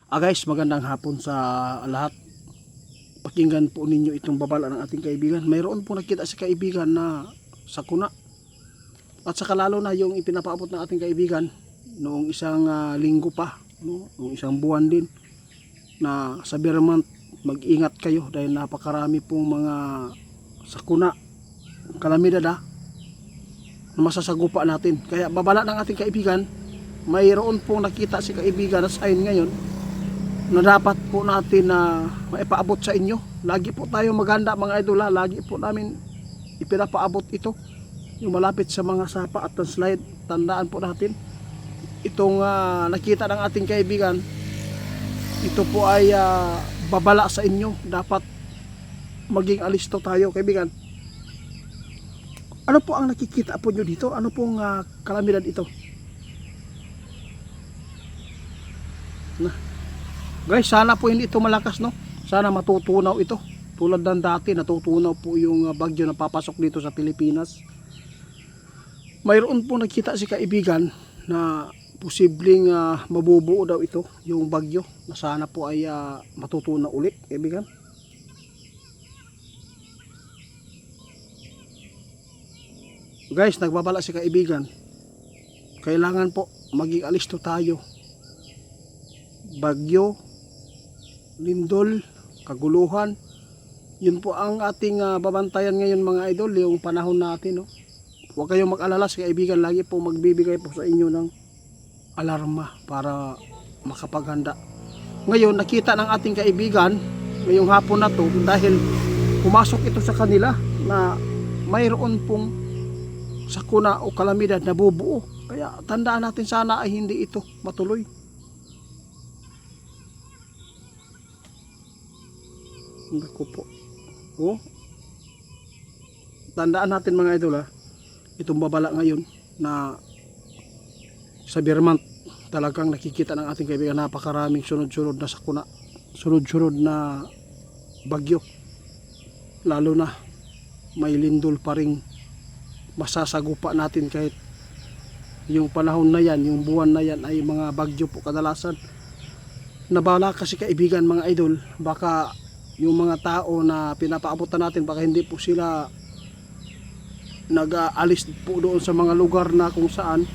Guys, magandang hapon sa lahat. Pakinggan po ninyo itong babala ng ating kaibigan. Mayroon po nakita si kaibigan na sakuna. At saka lalo na yung ipinapaabot ng ating kaibigan noong isang linggo pa, no? Noong isang buwan din na sa Vermont, mag-ingat kayo dahil napakarami pong mga sakuna, kalamidad na masasagupa natin. Kaya babala ng ating kaibigan, mayroon pong nakita si kaibigan na sign ngayon na dapat po natin na maipaabot sa inyo. Lagi po tayo maghanda mga idol, lagi po namin ipinapaabot ito, yung malapit sa mga sapa at slide. Tandaan po natin itong nakita ng ating kaibigan, ito po ay babala sa inyo. Dapat maging alisto tayo kaibigan. Ano po ang nakikita po nyo dito? Ano pong kalamidad ito? Guys, sana po hindi ito malakas, no? Sana matutunaw ito. Tulad ng dati, natutunaw po yung bagyo na papasok dito sa Pilipinas. Mayroon po nakita si kaibigan na posibleng mabubuo daw ito, yung bagyo. Na sana po ay matutunaw ulit, kaibigan. Guys, nagbabala si kaibigan. Kailangan po maging alisto tayo. Bagyo, lindol, kaguluhan, yun po ang ating babantayan ngayon mga idol, yung panahon natin, no? Huwag kayong mag-alala, si kaibigan lagi po magbibigay po sa inyo ng alarma para makapaghanda. Ngayon nakita ng ating kaibigan ngayong hapon na to, dahil pumasok ito sa kanila na mayroon pong sakuna o kalamidad na bubuo. Kaya tandaan natin, sana ay hindi ito matuloy. Naku po. Oh. Tandaan natin mga idol, itong babala ngayon na sa Vermont, talagang nakikita ng ating kaibigan napakaraming sunod-sunod na sakuna, sunod-sunod na bagyo. Lalo na may lindol pa ring masasagupa natin kahit yung panahon na yan, yung buwan na yan ay mga bagyo po kadalasan. Nabala kasi kaibigan mga idol, baka yung mga tao na pinapaabutan natin, baka hindi po sila nag-aalis po doon sa mga lugar na kung saan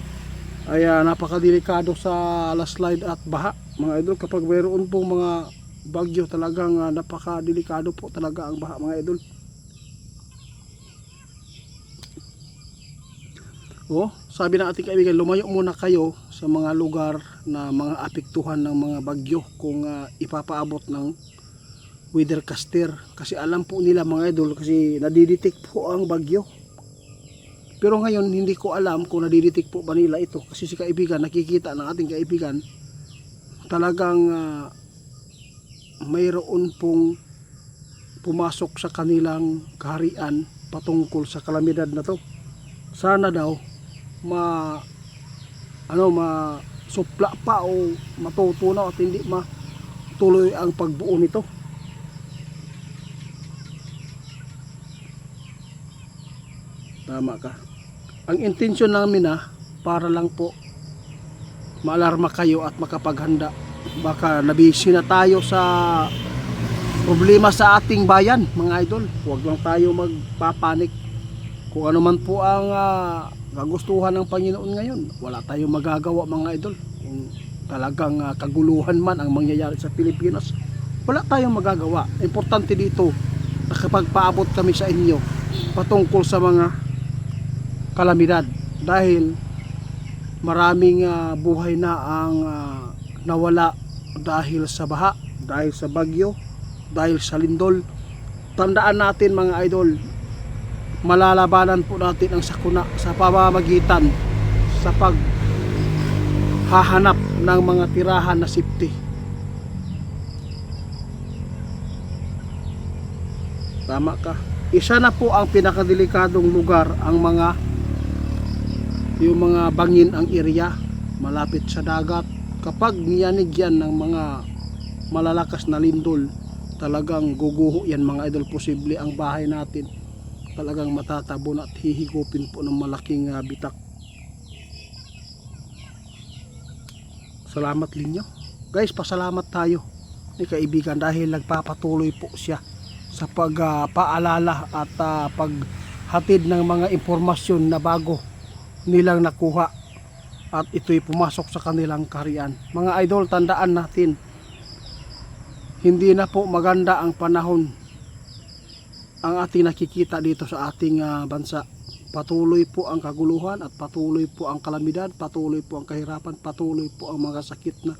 ay napakadelikado sa landslide at baha mga idol. Kapag mayroon pong mga bagyo, talagang napakadelikado po talaga ang baha mga idol. Sabi ng ating kaibigan, lumayo muna kayo sa mga lugar na mga apektuhan ng mga bagyo kung ipapaabot ng weathercaster, kasi alam po nila mga idol, kasi nadidetect po ang bagyo. Pero ngayon hindi ko alam kung nadidetect po ba nila ito, kasi si kaibigan, nakikita ng ating kaibigan, talagang mayroon pong pumasok sa kanilang kaharian patungkol sa kalamidad na to. Sana daw masupla pa o matutunaw at hindi matuloy ang pagbuo nito. Tama ka. Ang intensyon namin para lang po maalarma kayo at makapaghanda. Baka nabisi na tayo sa problema sa ating bayan mga idol. Huwag lang tayo magpapanik. Kung ano man po ang kagustuhan ng Panginoon ngayon, wala tayong magagawa mga idol. Kung talagang kaguluhan man ang mangyayari sa Pilipinas, wala tayong magagawa. Importante dito, nakapagpaabot kami sa inyo patungkol sa mga kalamidad, dahil maraming buhay na ang nawala dahil sa baha, dahil sa bagyo, dahil sa lindol. Tandaan natin mga idol, malalabanan po natin ang sakuna sa pamamagitan sa paghahanap ng mga tirahan na safety. Tama ka. Isa na po ang pinakadelikadong lugar ang yung mga bangin ang area malapit sa dagat. Kapag niyanig yan ng mga malalakas na lindol, talagang guguho yan mga idol. Posible ang bahay natin talagang matatabon at hihigupin po ng malaking bitak. Salamat linyo. Guys, pasalamat tayo ni kaibigan dahil nagpapatuloy po siya sa pagpaalala at paghatid ng mga impormasyon na bago nilang nakuha at ito'y pumasok sa kanilang kaharian. Mga idol, tandaan natin, hindi na po maganda ang panahon ang ating nakikita dito sa ating bansa. Patuloy po ang kaguluhan at patuloy po ang kalamidad, patuloy po ang kahirapan, patuloy po ang mga sakit na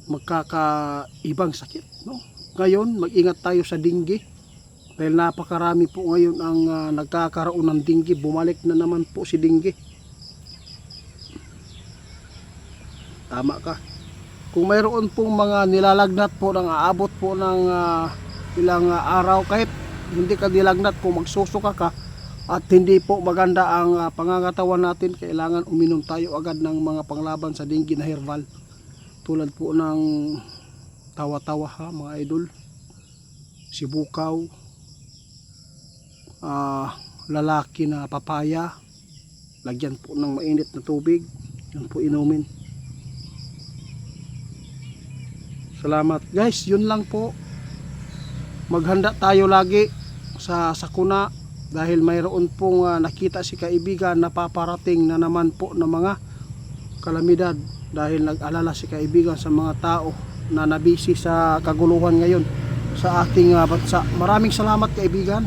magkakaibang sakit, no? Ngayon, mag-ingat tayo sa dengue dahil napakarami po ngayon ang nagkakaroon ng dengue. Bumalik na naman po si dengue. Tama ka. Kung mayroon pong mga nilalagnat po ng aabot po ng ilang araw, kahit hindi ka nilagnat, kung magsusuka ka at hindi po maganda ang pangangatawan natin, kailangan uminom tayo agad ng mga panglaban sa dengue na herbal. Tulad po ng tawa-tawa ha mga idol, sibukaw, lalaki na papaya, lagyan po ng mainit na tubig, yun po inumin. Salamat guys, yun lang po. Maghanda tayo lagi sa sakuna dahil mayroon pong nakita si kaibigan na paparating na naman po ng mga kalamidad, dahil nag-alala si kaibigan sa mga tao na nabisi sa kaguluhan ngayon sa ating bansa. Maraming salamat kaibigan.